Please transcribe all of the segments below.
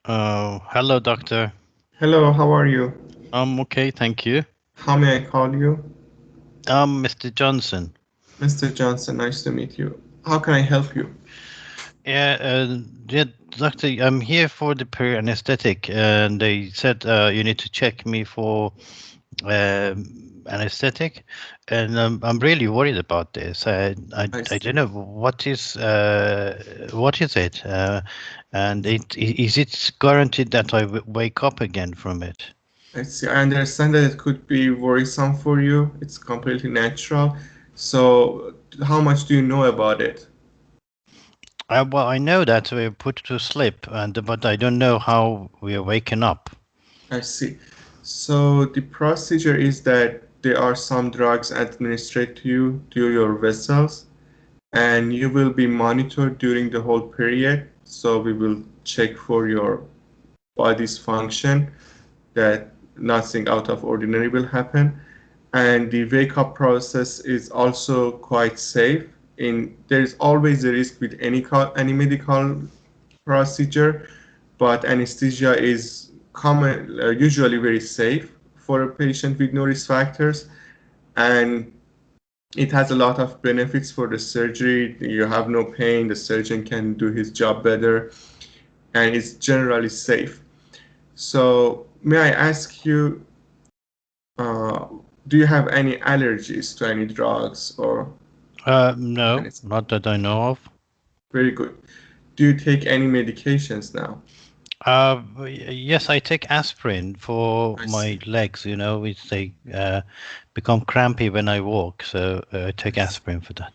Hello, doctor. Hello, how are you? I'm okay, thank you. How may I call you? Mr. Johnson. Mr. Johnson, nice to meet you. How can I help you? Yeah, yeah, doctor, I'm here for the anesthetic, and they said you need to check me for anesthetic, and I'm really worried about this. I I see. don't know what is it, and is it guaranteed that I wake up again from it? I see. I understand that it could be worrisome for you. It's completely natural. So, how much do you know about it? Well, I know that we're put to sleep, but I don't know how we are waking up. I see. So, the procedure is that there are some drugs administered to you through your vessels, and you will be monitored during the whole period. So, we will check for your body's function that nothing out of ordinary will happen. And the wake up process is also quite safe. In there is always a risk with any medical procedure, but anesthesia is usually very safe for a patient with no risk factors, and it has a lot of benefits for the surgery. You have no pain, the surgeon can do his job better, and it's generally safe. So, may I ask you, uh, do you have any allergies to any drugs or No, anything? not that I know of. Very good. Do you take any medications now? Yes, I take aspirin for I see. my legs, which they become crampy when I walk, so I I take see. aspirin for that.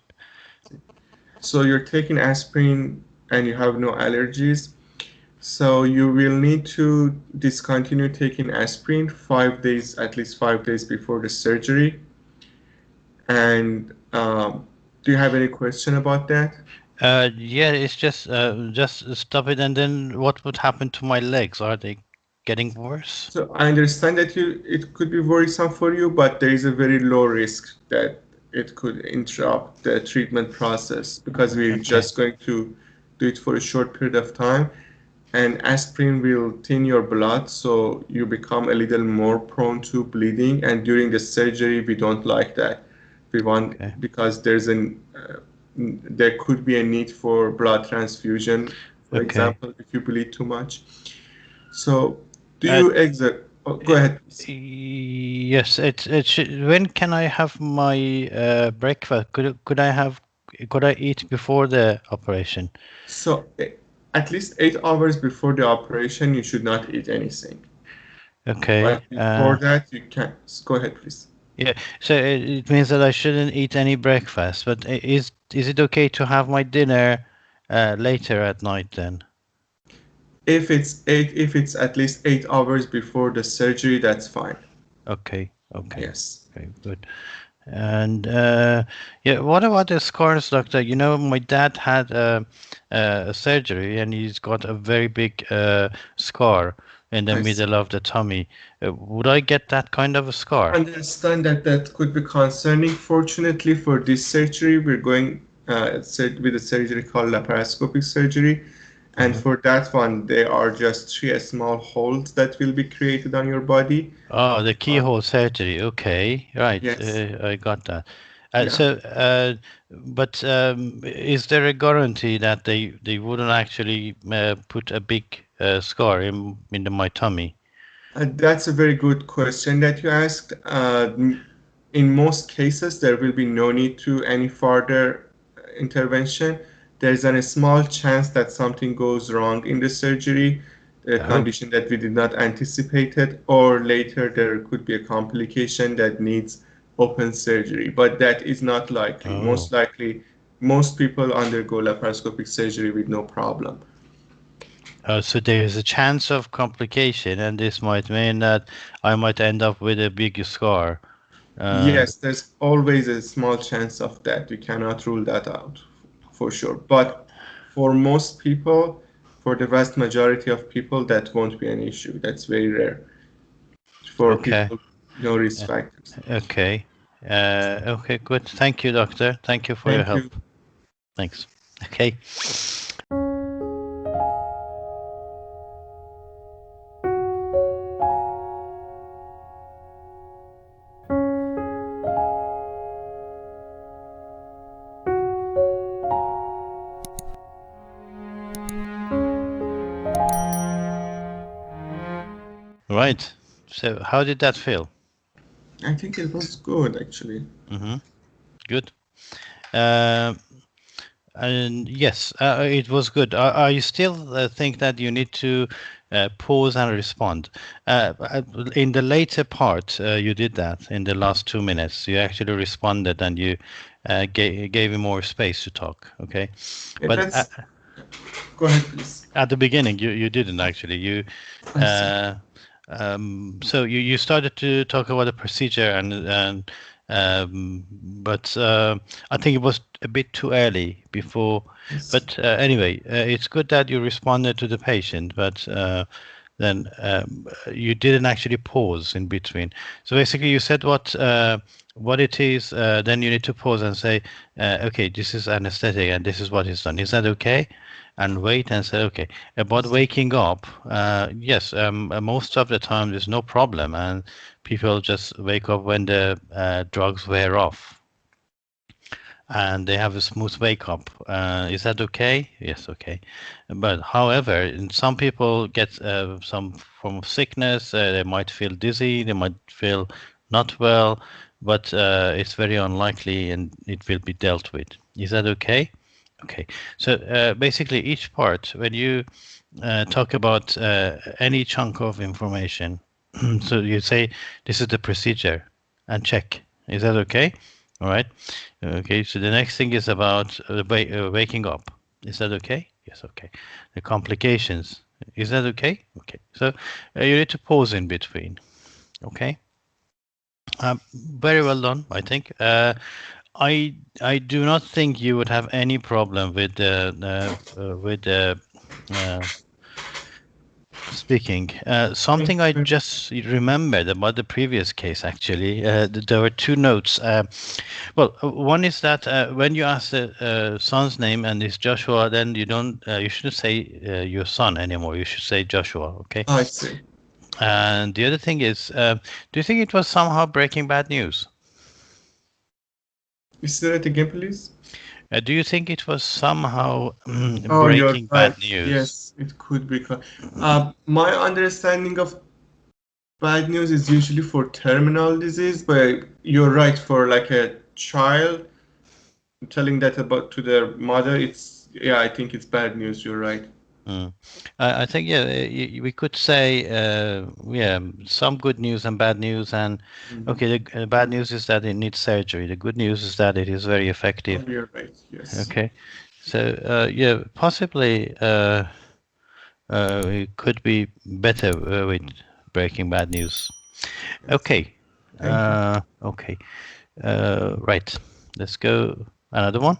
So you're taking aspirin and you have no allergies. So you will need to discontinue taking aspirin 5 days, at least 5 days before the surgery. And do you have any question about that? Yeah, it's just stop it, and then what would happen to my legs? Are they getting worse? So I understand that it could be worrisome for you, but there is a very low risk that it could interrupt the treatment process because we're Okay, just going to do it for a short period of time, and aspirin will thin your blood, so you become a little more prone to bleeding. And during the surgery, we don't like that. We want okay. because there could be a need for blood transfusion, for Okay. example, if you bleed too much. So, do Uh, you exit? Oh, go ahead, please. yes, it should, when can I have my breakfast? Could I eat before the operation? So, at least 8 hours before the operation, you should not eat anything. Okay. But before that, you can. Go ahead, please. Yeah. So it means that I shouldn't eat any breakfast, but is it okay to have my dinner later at night then? If it's at least 8 hours before the surgery, that's fine. Okay. Okay. Yes. Okay. Good. And yeah, what about the scars, doctor? My dad had a surgery, and he's got a very big scar in the I see. middle of the tummy. Would I get that kind of a scar? Understand that that could be concerning. Fortunately, for this surgery, we're going with a surgery called laparoscopic surgery. And Uh-huh. for that one, there are just three small holes that will be created on your body. Oh, the Uh, keyhole surgery. Okay, right. yes. I got that. Yeah. But is there a guarantee that they wouldn't actually put a big scar in my tummy? That's a very good question that you asked. In most cases, there will be no need to any further intervention. There's a small chance that something goes wrong in the surgery, a Oh. condition that we did not anticipate it, or later there could be a complication that needs open surgery. But that is not likely. Oh. Most likely, most people undergo laparoscopic surgery with no problem. So there is a chance of complication, and this might mean that I might end up with a big scar. Uh, Yes, there's always a small chance of that. You cannot rule that out for sure. But for most people, for the vast majority of people, that won't be an issue. That's very rare for okay. people, no risk uh, factors. Okay. Okay, good. Thank you, doctor. Thank you for your Thank help. you. Thanks. Okay. Right. So how did that feel? I think it was good actually. Mm-hmm. Good. Um, and yes, it was good. You still think that you need to pause and respond? In the later part, you did that in the last 2 minutes. You actually responded and you gave him more space to talk. Okay, Yeah, but that's. Go ahead, please. at the beginning, you didn't actually. I see. Uh, so you started to talk about the procedure but I think it was a bit too early before. Yes. But anyway, it's good that you responded to the patient, but then you didn't actually pause in between. So basically, you said what it is. Then you need to pause and say, okay, this is anesthetic and this is what is done. Is that okay? And wait and say, okay. About Yes. waking up, yes, most of the time there's no problem, and people just wake up when the drugs wear off and they have a smooth wake up. Is that okay? Yes, okay. But however, some people get some form of sickness. They might feel dizzy. They might feel not well, but it's very unlikely, and it will be dealt with. Is that okay? Okay. So basically, each part, when you talk about any chunk of information, so you say this is the procedure, and check. Is that okay? All right. Okay, so the next thing is about waking up. Is that okay? Yes, okay. The complications. Is that okay? Okay. So you need to pause in between. Okay. Very well done, I think. I do not think you would have any problem with the uh, speaking. Thank Something you I very much. just remembered about the previous case, actually. There were two notes. Well, one is that when you ask the son's name and it's Joshua, then you shouldn't say your son anymore. You should say Joshua, okay? I see. And the other thing is, do you think it was somehow breaking bad news? Is there it again, please? Do you think it was somehow Oh, you're breaking bad right. news? Yes, it could be. My understanding of bad news is usually for terminal disease, but you're right, for like a child telling that about to their mother, it's, yeah, I think it's bad news. You're right. Mm. I think yeah, we could say yeah, some good news and bad news. And Mhm. okay, the bad news is that it needs surgery. The good news is that it is very Oh, effective. you're right. Yes. Okay, so yeah, possibly it could be better with breaking bad news. Yes. Okay, Thank you. okay, right. Let's go another one.